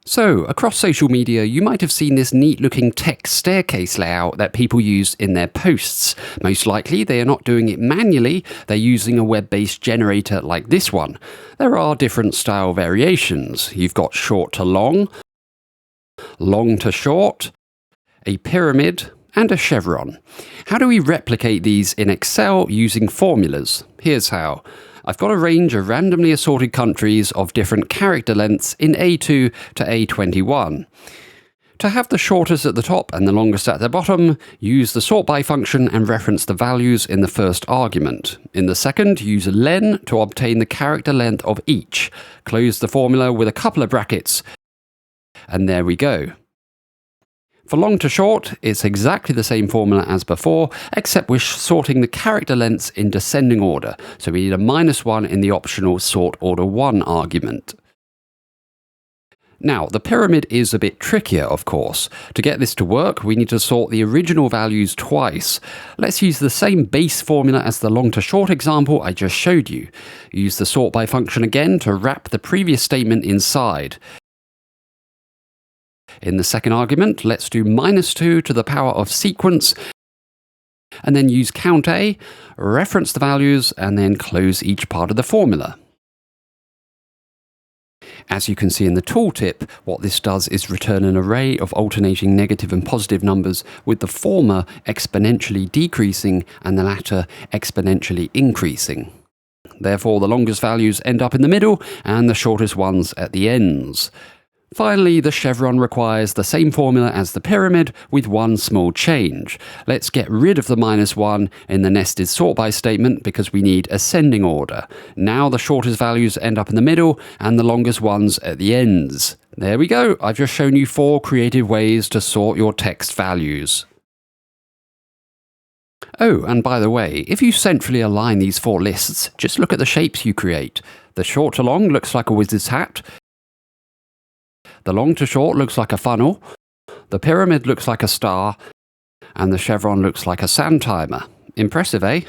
So, across social media, you might have seen this neat-looking text staircase layout that people use in their posts. Most likely, they are not doing it manually, they're using a web-based generator like this one. There are different style variations. You've got short to long, long to short, a pyramid, and a chevron. How do we replicate these in Excel using formulas? Here's how. I've got a range of randomly assorted countries of different character lengths in A2 to A21. To have the shortest at the top and the longest at the bottom, use the SORTBY function and reference the values in the first argument. In the second, use len to obtain the character length of each. Close the formula with a couple of brackets, and there we go. For long to short, it's exactly the same formula as before, except we're sorting the character lengths in descending order, so we need a -1 in the optional sort order 1 argument. Now, the pyramid is a bit trickier, of course. To get this to work, we need to sort the original values twice. Let's use the same base formula as the long to short example I just showed you. Use the SORTBY function again to wrap the previous statement inside. In the second argument, let's do -2 to the power of sequence, and then use COUNTA, reference the values, and then close each part of the formula. As you can see in the tooltip, what this does is return an array of alternating negative and positive numbers, with the former exponentially decreasing and the latter exponentially increasing. Therefore, the longest values end up in the middle, and the shortest ones at the ends. Finally, the chevron requires the same formula as the pyramid with one small change. Let's get rid of the -1 in the nested SORTBY statement because we need ascending order. Now the shortest values end up in the middle and the longest ones at the ends. There we go. I've just shown you 4 creative ways to sort your text values. Oh, and by the way, if you centrally align these 4 lists, just look at the shapes you create. The short to long looks like a wizard's hat. The long to short looks like a funnel, the pyramid looks like a star, and the chevron looks like a sand timer. Impressive, eh?